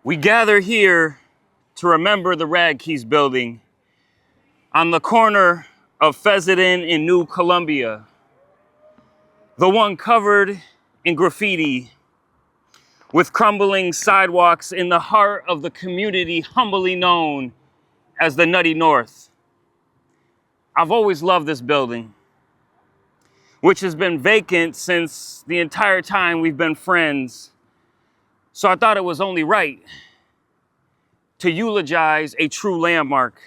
We gather here to remember the Radke's building on the corner of Pheasant in New Columbia, the one covered in graffiti with crumbling sidewalks in the heart of the community humbly known as the Nutty North. I've always loved this building, which has been vacant since the entire time we've been friends. So I thought it was only right to eulogize a true landmark,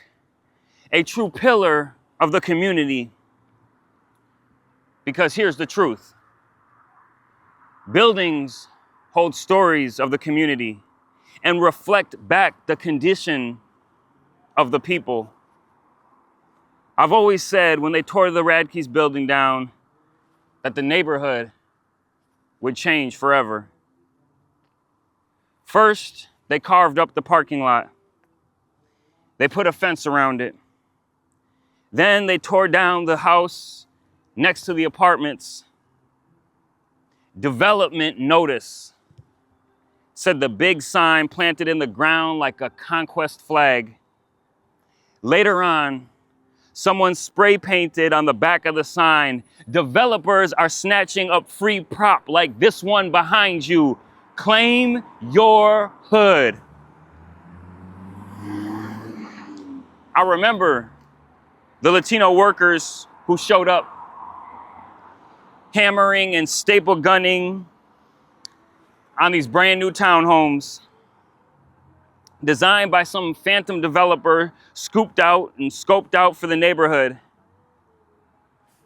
a true pillar of the community. Because here's the truth. Buildings hold stories of the community and reflect back the condition of the people. I've always said when they tore the Radke's building down that the neighborhood would change forever. First, they carved up the parking lot. They put a fence around it. Then they tore down the house next to the apartments. Development notice, said the big sign planted in the ground like a conquest flag. Later on, someone spray painted on the back of the sign, developers are snatching up free prop like this one behind you. Claim your hood. I remember the Latino workers who showed up, hammering and staple gunning on these brand new townhomes designed by some phantom developer, scooped out and scoped out for the neighborhood.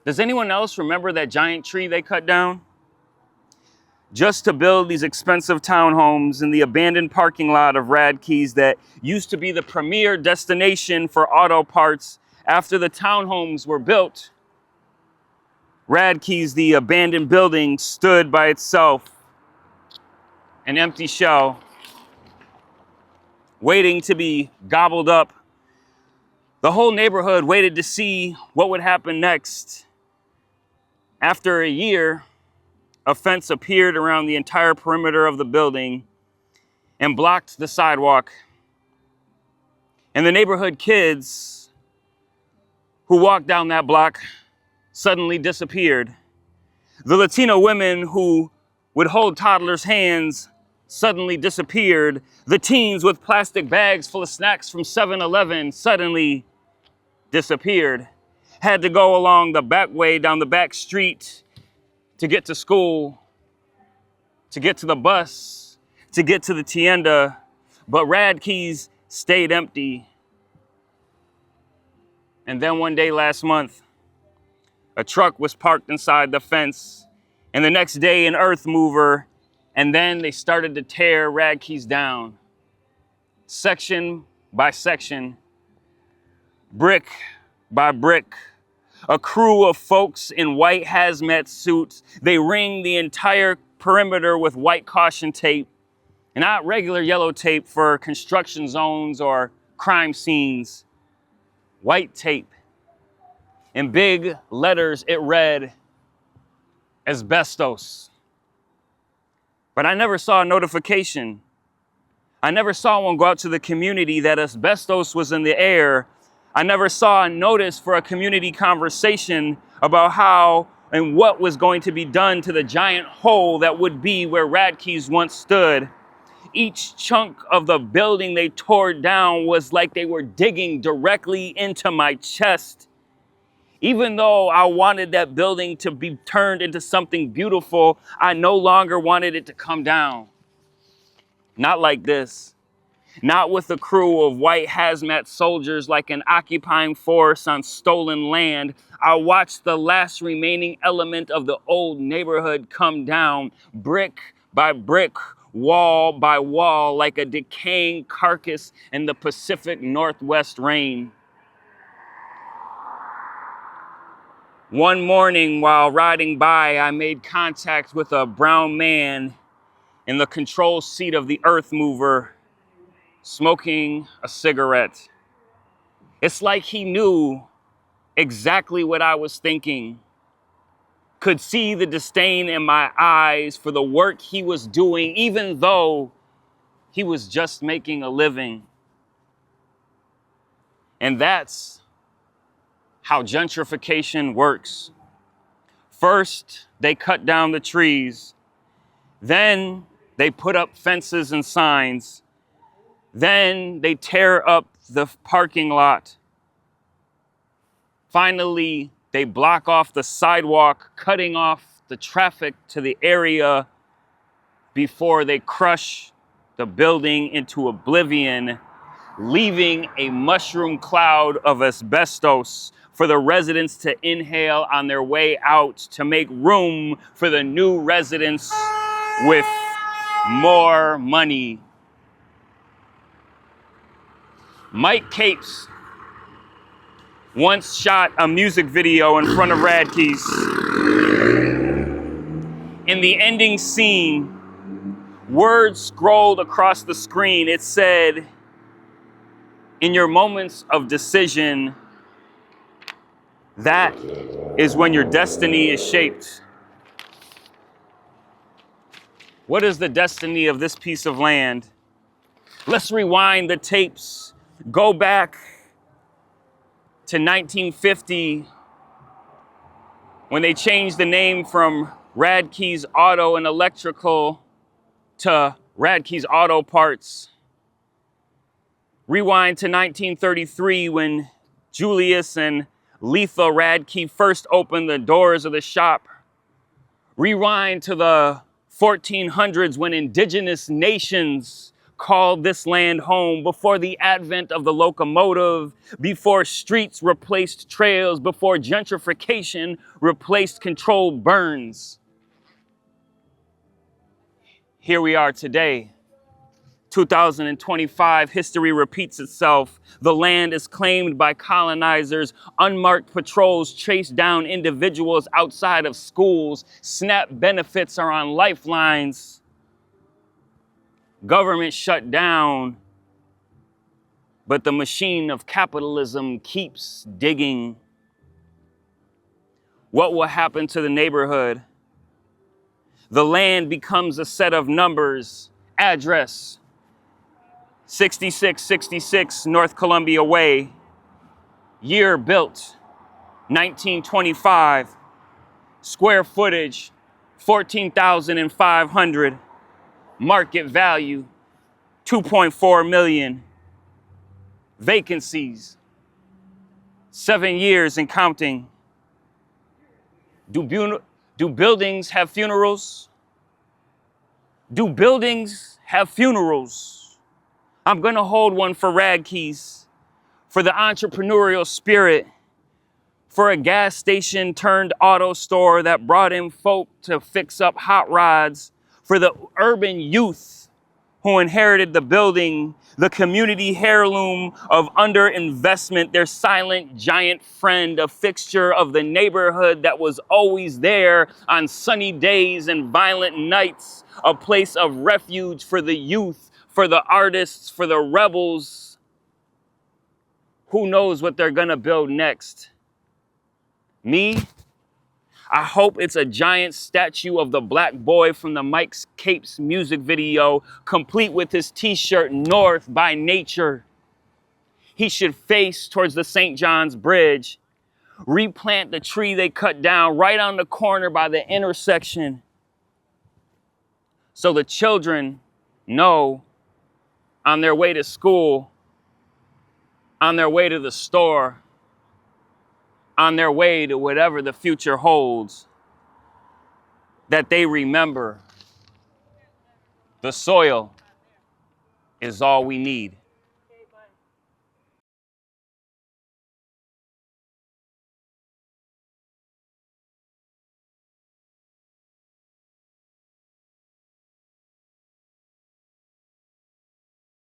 Does anyone else remember that giant tree they cut down? Just to build these expensive townhomes in the abandoned parking lot of Radke's that used to be the premier destination for auto parts after the townhomes were built. Radke's, the abandoned building, stood by itself, an empty shell, waiting to be gobbled up. The whole neighborhood waited to see what would happen next. After a year, a fence appeared around the entire perimeter of the building and blocked the sidewalk. And the neighborhood kids who walked down that block suddenly disappeared. The Latino women who would hold toddlers' hands suddenly disappeared. The teens with plastic bags full of snacks from 7-Eleven suddenly disappeared. Had to go along the back way down the back street to get to school, to get to the bus, to get to the tienda, but Radke's stayed empty. And then one day last month, a truck was parked inside the fence, and the next day an earth mover, and then they started to tear Radke's down, section by section, brick by brick. A crew of folks in white hazmat suits, they ring the entire perimeter with white caution tape, and not regular yellow tape for construction zones or crime scenes. White tape. In big letters, it read, asbestos. But I never saw a notification. I never saw one go out to the community that asbestos was in the air. I never saw a notice for a community conversation about how and what was going to be done to the giant hole that would be where Radke's once stood. Each chunk of the building they tore down was like they were digging directly into my chest. Even though I wanted that building to be turned into something beautiful, I no longer wanted it to come down. Not like this. Not with a crew of white hazmat soldiers like an occupying force on stolen land. I watched the last remaining element of the old neighborhood come down, brick by brick, wall by wall, like a decaying carcass in the Pacific Northwest rain. One morning while riding by, I made contact with a brown man in the control seat of the earth mover, smoking a cigarette. It's like he knew exactly what I was thinking, could see the disdain in my eyes for the work he was doing, even though He was just making a living. And that's how gentrification works. First, they cut down the trees. Then they put up fences and signs. Then they tear up the parking lot. Finally, they block off the sidewalk, cutting off the traffic to the area before they crush the building into oblivion, leaving a mushroom cloud of asbestos for the residents to inhale on their way out to make room for the new residents with more money. Mike Capes once shot a music video in front of Radke's. In the ending scene, words scrolled across the screen. It said, "In your moments of decision, that is when your destiny is shaped." What is the destiny of this piece of land? Let's rewind the tapes. Go back to 1950 when they changed the name from Radke's Auto and Electrical to Radke's Auto Parts. Rewind to 1933 when Julius and Letha Radke first opened the doors of the shop. Rewind to the 1400s when indigenous nations called this land home, before the advent of the locomotive, before streets replaced trails, before gentrification replaced controlled burns. Here we are today, 2025, history repeats itself. The land is claimed by colonizers. Unmarked patrols chase down individuals outside of schools. SNAP benefits are on lifelines. Government shut down, but the machine of capitalism keeps digging. What will happen to the neighborhood? The land becomes a set of numbers. Address, 6666 North Columbia Way. Year built, 1925. Square footage, 14,500. Market value, 2.4 million. Vacancies, 7 years and counting. Do buildings have funerals? Do buildings have funerals? I'm gonna hold one for Radke's, for the entrepreneurial spirit, for a gas station turned auto store that brought in folk to fix up hot rods, for the urban youth who inherited the building, the community heirloom of underinvestment, their silent giant friend, a fixture of the neighborhood that was always there on sunny days and violent nights, a place of refuge for the youth, for the artists, for the rebels. Who knows what they're gonna build next? Me? I hope it's a giant statue of the black boy from the Mike Capes music video, complete with his t-shirt, North by Nature. He should face towards the St. John's Bridge, replant the tree they cut down right on the corner by the intersection, so the children know on their way to school, on their way to the store, on their way to whatever the future holds, that they remember the soil is all we need.